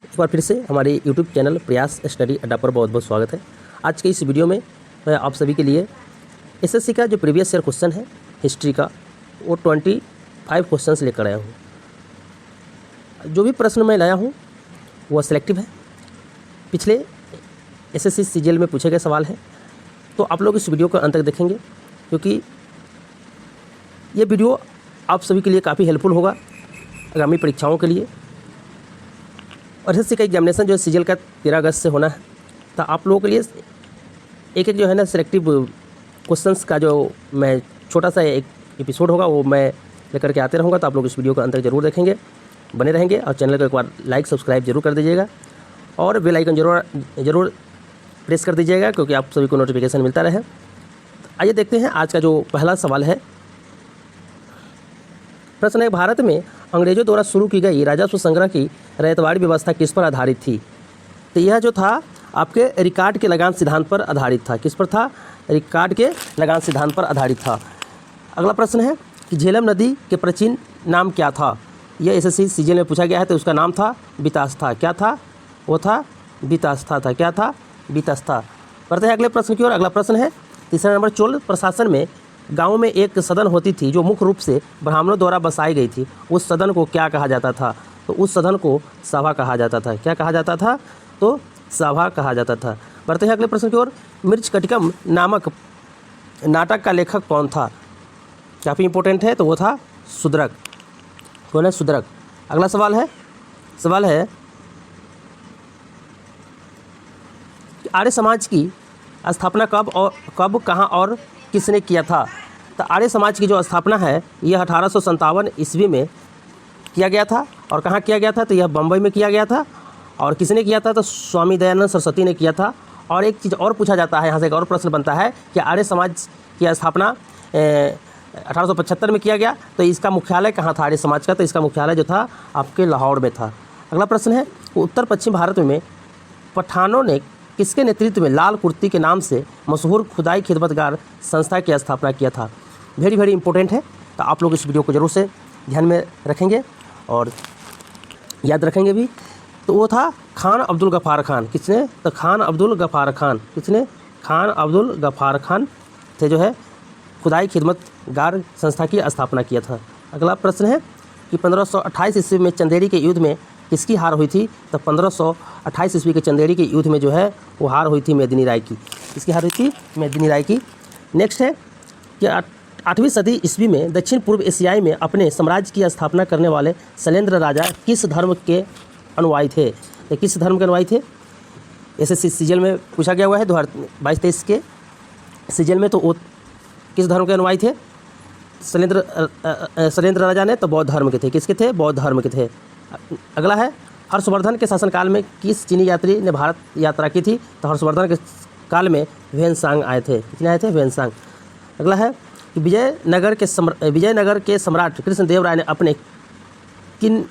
एक बार फिर से हमारे यूट्यूब चैनल प्रयास स्टडी अड्डा पर बहुत बहुत स्वागत है। आज के इस वीडियो में मैं आप सभी के लिए एसएससी का जो प्रीवियस ईयर क्वेश्चन है हिस्ट्री का, वो 25 क्वेश्चंस लेकर आया हूँ। जो भी प्रश्न मैं लाया हूँ वह सिलेक्टिव है, पिछले एसएससी सीजीएल में पूछे गए सवाल हैं। तो आप लोग इस वीडियो को अंत तक देखेंगे, क्योंकि ये वीडियो आप सभी के लिए काफ़ी हेल्पफुल होगा आगामी परीक्षाओं के लिए। और एसएससी का एग्जामिनेशन जो है सीजीएल का 13 अगस्त से होना है, तो आप लोगों के लिए एक जो है ना सिलेक्टिव क्वेश्चंस का जो मैं छोटा सा एक एपिसोड होगा वो मैं लेकर के आते रहूँगा। तो आप लोग इस वीडियो को अंत तक जरूर देखेंगे, बने रहेंगे और चैनल को एक बार लाइक सब्सक्राइब जरूर कर दीजिएगा और बेल आइकन जरूर प्रेस कर दीजिएगा, क्योंकि आप सभी को नोटिफिकेशन मिलता रहे। आइए देखते हैं आज का जो पहला सवाल है। प्रश्न है, भारत में अंग्रेजों द्वारा शुरू की गई राजस्व संग्रह की रैयतवाड़ी व्यवस्था किस पर आधारित थी? तो यह जो था आपके रिकॉर्ड के लगान सिद्धांत पर आधारित था। किस पर था? रिकॉर्ड के लगान सिद्धांत पर आधारित था। अगला प्रश्न है कि झेलम नदी के प्राचीन नाम क्या था? यह एसएससी सीजीएल में पूछा गया है, तो उसका नाम था बीतास्था। क्या था? वो था बीतास्था था। क्या था? बीतास्था। बढ़ते हैं अगले प्रश्न की ओर। अगला प्रश्न है तीसरा नंबर, चोल प्रशासन में गांव में एक सदन होती थी जो मुख्य रूप से ब्राह्मणों द्वारा बसाई गई थी। उस सदन को क्या कहा जाता था? तो उस सदन को सभा कहा जाता था। क्या कहा जाता था? तो सभा कहा जाता था। बढ़ते हैं अगले प्रश्न की ओर। मृच्छकटिकम नामक नाटक का लेखक कौन था? काफ़ी इंपॉर्टेंट है, तो वो था शूद्रक। कौन है? शूद्रक। अगला सवाल है आर्य समाज की स्थापना कब कहाँ और किसने किया था? तो आर्य समाज की जो स्थापना है यह 1857 ईस्वी में किया गया था। और कहाँ किया गया था? तो यह बम्बई में किया गया था। और किसने किया था? तो स्वामी दयानंद सरस्वती ने किया था। और एक चीज़ और पूछा जाता है, यहाँ से एक और प्रश्न बनता है कि आर्य समाज की स्थापना 1875 में किया गया, तो इसका मुख्यालय कहाँ था आर्य समाज का? तो इसका मुख्यालय जो था आपके लाहौर में था। अगला प्रश्न है, उत्तर पश्चिम भारत में पठानों ने किसके नेतृत्व में लाल कुर्ती के नाम से मशहूर खुदाई खिदमतगार संस्था की स्थापना किया था? वेरी वेरी इंपॉर्टेंट है, तो आप लोग इस वीडियो को जरूर से ध्यान में रखेंगे और याद रखेंगे भी। तो वो था खान अब्दुल गफ़ार खान। किसने? तो खान अब्दुल गफ़ार खान। किसने? खान अब्दुल गफ़ार खान थे जो है खुदाई खिदमतगार संस्था की स्थापना किया था। अगला प्रश्न है कि 1528 ईस्वी में चंदेरी के युद्ध में किसकी हार हुई थी? तो 1528 ईस्वी के चंदेरी के युद्ध में जो है वो हार हुई थी मेदिनी राय की। किसकी हार हुई थी? मेदिनी राय की। नेक्स्ट है कि 8वीं सदी ईस्वी में दक्षिण पूर्व एशियाई में अपने साम्राज्य की स्थापना करने वाले शैलेंद्र राजा किस धर्म के अनुयायी थे? तो किस धर्म के अनुयायी थे? एसएससी सीजीएल में पूछा गया हुआ है 2022-23 के सीजीएल में। तो वो किस धर्म के अनुयायी थे? शैलेंद्र राजा ने तो बौद्ध धर्म के थे। किसके थे? बौद्ध धर्म के थे। अगला है, हर्षवर्धन के शासनकाल में किस चीनी यात्री ने भारत यात्रा की थी? तो हर्षवर्धन के काल में ह्वेनसांग आए थे। कितने आए थे? ह्वेनसांग। अगला है कि विजयनगर के सम्राट कृष्णदेव राय ने अपने किन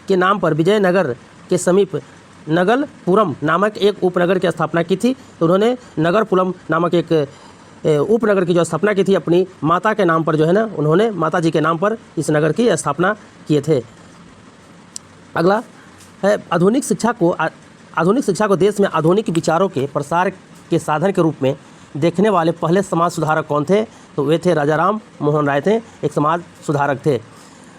के नाम पर विजयनगर के समीप नगलपुरम नामक एक उपनगर की स्थापना की थी? तो उन्होंने नगरपुरम नामक एक उपनगर की जो स्थापना की थी अपनी माता के नाम पर, जो है ना, उन्होंने माता जी के नाम पर इस नगर की स्थापना किए थे। अगला है, आधुनिक शिक्षा को देश में आधुनिक विचारों के प्रसार के साधन के रूप में देखने वाले पहले समाज सुधारक कौन थे? तो वे थे राजा राम मोहन राय थे, एक समाज सुधारक थे।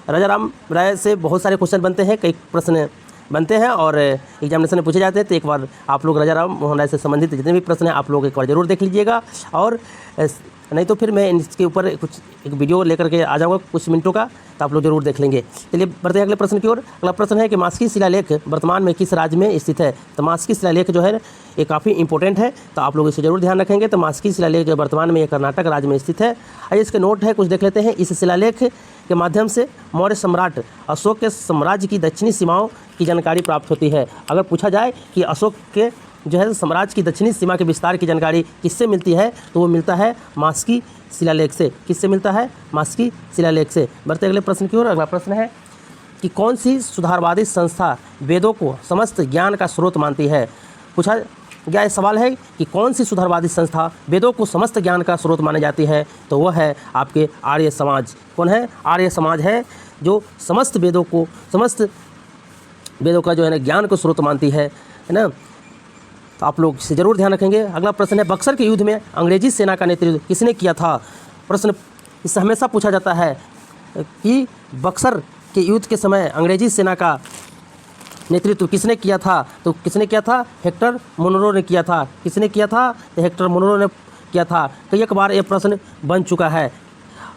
राजा राम राय से बहुत सारे क्वेश्चन बनते हैं, कई प्रश्न बनते हैं और एग्जामिनेशन में पूछे जाते हैं। तो एक बार आप लोग राजा राम मोहन राय से संबंधित जितने भी प्रश्न हैं आप लोग एक बार ज़रूर देख लीजिएगा, और नहीं तो फिर मैं इसके ऊपर एक वीडियो लेकर के आ जाऊँगा कुछ मिनटों का, तो आप लोग जरूर देख लेंगे। चलिए बढ़ते हैं अगले प्रश्न की ओर। अगला प्रश्न है कि मास्की शिलालेख वर्तमान में किस राज्य में स्थित है? तो मास्की शिलालेख जो है ये काफ़ी इंपॉर्टेंट है, तो आप लोग इसे जरूर ध्यान रखेंगे। तो मास्की शिलालेख जो वर्तमान में ये कर्नाटक राज्य में स्थित है। आइए इसके नोट है कुछ देख लेते हैं। इस शिलालेख के माध्यम से मौर्य सम्राट अशोक के साम्राज्य की दक्षिणी सीमाओं की जानकारी प्राप्त होती है। अगर पूछा जाए कि अशोक के जो है साम्राज्य की दक्षिणी सीमा के विस्तार की जानकारी किससे मिलती है? तो वो मिलता है मास्की शिलालेख से। किससे मिलता है? मास्की शिलालेख से। बढ़ते अगले प्रश्न की ओर। अगला प्रश्न है कि कौन सी सुधारवादी संस्था वेदों को समस्त ज्ञान का स्रोत मानती है? पूछा गया सवाल है कि कौन सी सुधारवादी संस्था वेदों को समस्त ज्ञान का स्रोत मानी जाती है? तो वह है आपके आर्य समाज। कौन है? आर्य समाज है, जो समस्त वेदों को, समस्त वेदों का जो है ना ज्ञान को स्रोत मानती है ना। तो आप लोग इसे जरूर ध्यान रखेंगे। अगला प्रश्न है, बक्सर के युद्ध में अंग्रेजी सेना का नेतृत्व किसने किया था? प्रश्न इससे हमेशा पूछा जाता है कि बक्सर के युद्ध के समय अंग्रेजी सेना का नेतृत्व किसने किया था? तो किसने किया था? हेक्टर मुनरो ने किया था। किसने किया था? तो हेक्टर मुनरो ने किया था। कई एक बार ये प्रश्न बन चुका है।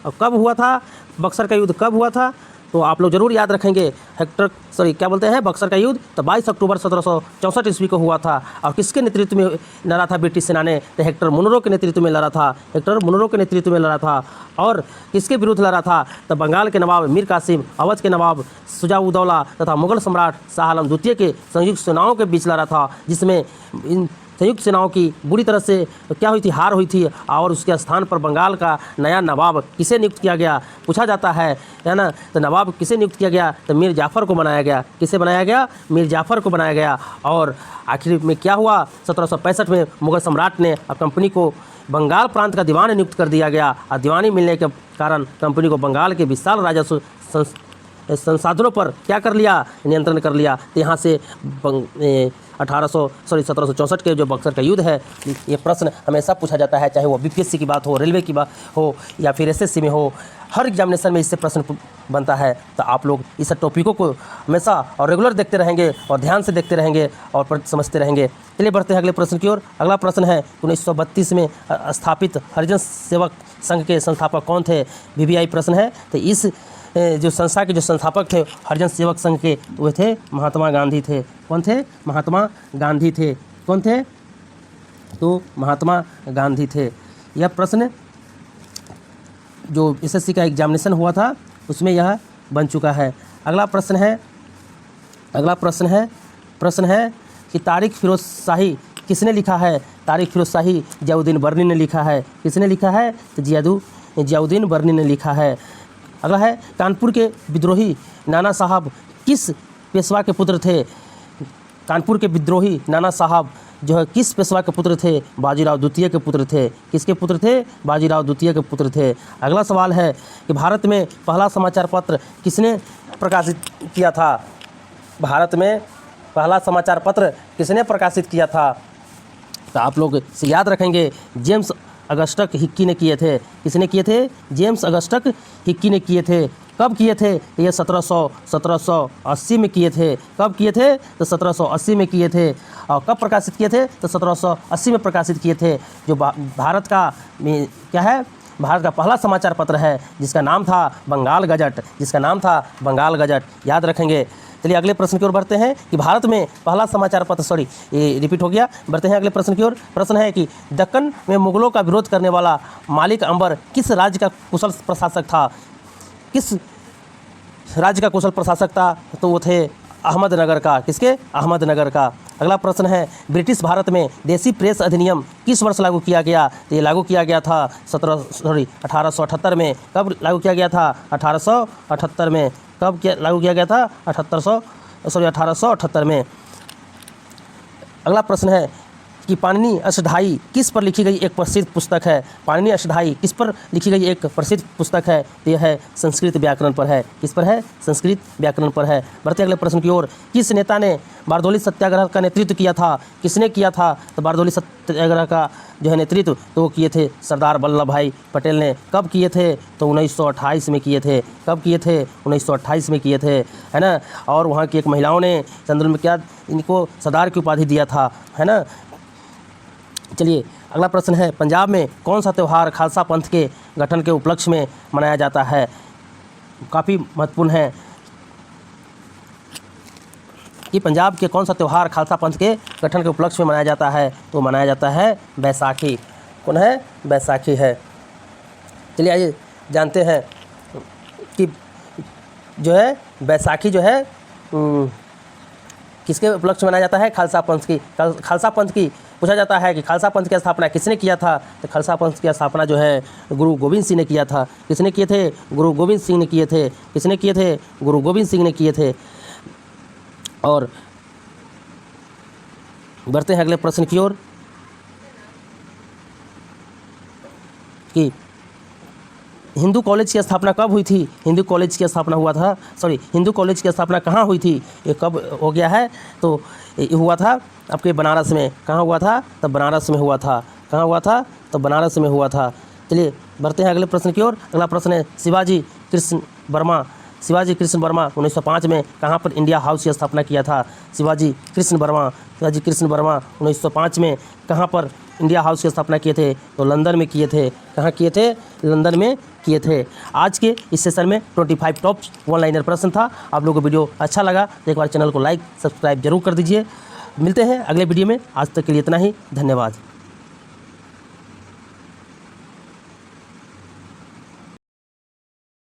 और कब हुआ था बक्सर का युद्ध, कब हुआ था? तो आप लोग जरूर याद रखेंगे। बक्सर का युद्ध तो 22 अक्टूबर 1764 ईस्वी को हुआ था। और किसके नेतृत्व में लड़ा था ब्रिटिश सेना ने? तो हेक्टर मुनरो के नेतृत्व में लड़ा था। हेक्टर मुनरो के नेतृत्व में लड़ा था। और किसके विरुद्ध लड़ा था? तो बंगाल के नवाब मीर कासिम, अवध के नवाब शुजा-उद-दौला तथा मुगल सम्राट शाह आलम द्वितीय के संयुक्त सेनाओं के बीच लड़ा था, जिसमें इन संयुक्त सेनाओं की बुरी तरह से क्या हुई थी? हार हुई थी। और उसके स्थान पर बंगाल का नया नवाब किसे नियुक्त किया गया? पूछा जाता है ना। तो नवाब किसे नियुक्त किया गया? तो मीर जाफ़र को बनाया गया। किसे बनाया गया? मीर जाफ़र को बनाया गया। और आखिर में क्या हुआ? 1765 में मुगल सम्राट ने कंपनी को बंगाल प्रांत का दीवान नियुक्त कर दिया गया। और दीवानी मिलने के कारण कंपनी को बंगाल के विशाल राजस्व संसाधनों पर क्या कर लिया? नियंत्रण कर लिया। तो यहाँ से 1764 के जो बक्सर का युद्ध है, ये प्रश्न हमेशा पूछा जाता है, चाहे वो बीपीएससी की बात हो, रेलवे की बात हो या फिर एसएससी में हो, हर एग्जामिनेशन में इससे प्रश्न बनता है। तो आप लोग इस टॉपिकों को हमेशा और रेगुलर देखते रहेंगे और ध्यान से देखते रहेंगे और समझते रहेंगे। चलिए बढ़ते हैं अगले प्रश्न की ओर। अगला प्रश्न है, 1932 में स्थापित हरिजन सेवक संघ के संस्थापक कौन थे? वीवीआई प्रश्न है। तो इस जो संस्था के जो संस्थापक थे हरिजन सेवक संघ के, वे थे महात्मा गांधी थे। कौन थे? महात्मा गांधी थे। कौन थे? तो महात्मा गांधी थे। यह प्रश्न जो एसएससी का एग्जामिनेशन हुआ था उसमें यह बन चुका है। अगला प्रश्न है कि तारिक फिरोज शाही किसने लिखा है? तारिक फिरोज शाही जियाउद्दीन बर्नी ने लिखा है। किसने लिखा है? तो जियाउद्दीन बर्नी ने लिखा है। अगला है, कानपुर के विद्रोही नाना साहब किस पेशवा के पुत्र थे? कानपुर के विद्रोही नाना साहब जो है किस पेशवा के पुत्र थे? बाजीराव द्वितीय के पुत्र थे। किसके पुत्र थे? बाजीराव द्वितीय के पुत्र थे। अगला सवाल है कि भारत में पहला समाचार पत्र किसने प्रकाशित किया था? भारत में पहला समाचार पत्र किसने प्रकाशित किया था? तो आप लोग इसे याद रखेंगे, जेम्स अगस्टस हिक्की ने किए थे। किसने किए थे? जेम्स अगस्टस हिक्की ने किए थे। कब किए थे? ये 1780 में किए थे। कब किए थे? तो 1780 में किए थे। और कब प्रकाशित किए थे? तो 1780 में प्रकाशित किए थे। जो भारत का क्या है? भारत का पहला समाचार पत्र है जिसका नाम था बंगाल गजट। जिसका नाम था बंगाल गजट, याद रखेंगे। चलिए अगले प्रश्न की ओर बढ़ते हैं कि भारत में पहला समाचार पत्र ये रिपीट हो गया। बढ़ते हैं अगले प्रश्न की ओर। प्रश्न है कि दक्कन में मुगलों का विरोध करने वाला मालिक अंबर किस राज्य का कुशल प्रशासक था? किस राज्य का कुशल प्रशासक था? तो वो थे अहमदनगर का। किसके? अहमदनगर का। अगला प्रश्न है, ब्रिटिश भारत में देसी प्रेस अधिनियम किस वर्ष लागू किया गया? तो ये लागू किया गया था 1878 में। कब लागू किया गया था? 1878 में। कब लागू किया गया था? 1878 में। अगला प्रश्न है कि पाणिनि अष्टधाई किस पर लिखी गई एक प्रसिद्ध पुस्तक है? पाणिनि अष्टधाई किस पर लिखी गई एक प्रसिद्ध पुस्तक है? तो यह है संस्कृत व्याकरण पर है। किस पर है? संस्कृत व्याकरण पर है। बढ़ते अगले प्रश्न की ओर। किस नेता ने बारदौली सत्याग्रह का नेतृत्व किया था? किसने किया था? तो बारदौली सत्याग्रह का जो है नेतृत्व तो वो किए थे सरदार वल्लभ भाई पटेल ने। कब किए थे? तो 1928 में किए थे। कब किए थे? 1928 में किए थे, है ना। और वहाँ की एक महिलाओं ने आंदोलन में क्या इनको सरदार की उपाधि दिया था, है ना। चलिए अगला प्रश्न है, पंजाब में कौन सा त्यौहार खालसा पंथ के गठन के उपलक्ष्य में मनाया जाता है? काफ़ी महत्वपूर्ण है कि पंजाब के कौन सा त्यौहार खालसा पंथ के गठन के उपलक्ष्य में मनाया जाता है? तो मनाया जाता है बैसाखी। कौन है? बैसाखी है। चलिए आइए जानते हैं कि जो है बैसाखी जो है किसके उपलक्ष्य में मनाया जाता है? खालसा पंथ की। खालसा पंथ की पूछा जाता है कि खालसा पंथ की स्थापना किसने किया था? तो खालसा पंथ की स्थापना जो है गुरु गोविंद सिंह ने किया था। किसने किए थे? गुरु गोविंद सिंह ने किए थे। किसने किए थे? गुरु गोविंद सिंह ने किए थे। और बढ़ते हैं अगले प्रश्न की ओर कि हिंदू कॉलेज की स्थापना कब हुई थी? हिंदू कॉलेज की स्थापना हुआ था, हिंदू कॉलेज की स्थापना कहाँ हुई थी? ये कब हो गया है? तो ये हुआ था आपके बनारस में। कहाँ हुआ था? तब बनारस में हुआ था। कहाँ हुआ था? तब बनारस में हुआ था। चलिए बढ़ते हैं अगले प्रश्न की ओर। अगला प्रश्न है शिवाजी कृष्ण वर्मा। शिवाजी कृष्ण वर्मा 1905 में कहाँ पर इंडिया हाउस की स्थापना किया था? शिवाजी कृष्ण वर्मा 1905 में कहाँ पर इंडिया हाउस की स्थापना किए थे? तो लंदन में किए थे। कहाँ किए थे? लंदन में किए थे। आज के इस सेशन में 25 टॉप वन लाइनर प्रश्न था। आप लोगों को वीडियो अच्छा लगा तो एक बार चैनल को लाइक सब्सक्राइब जरूर कर दीजिए। मिलते हैं अगले वीडियो में। आज तक के लिए इतना ही। धन्यवाद।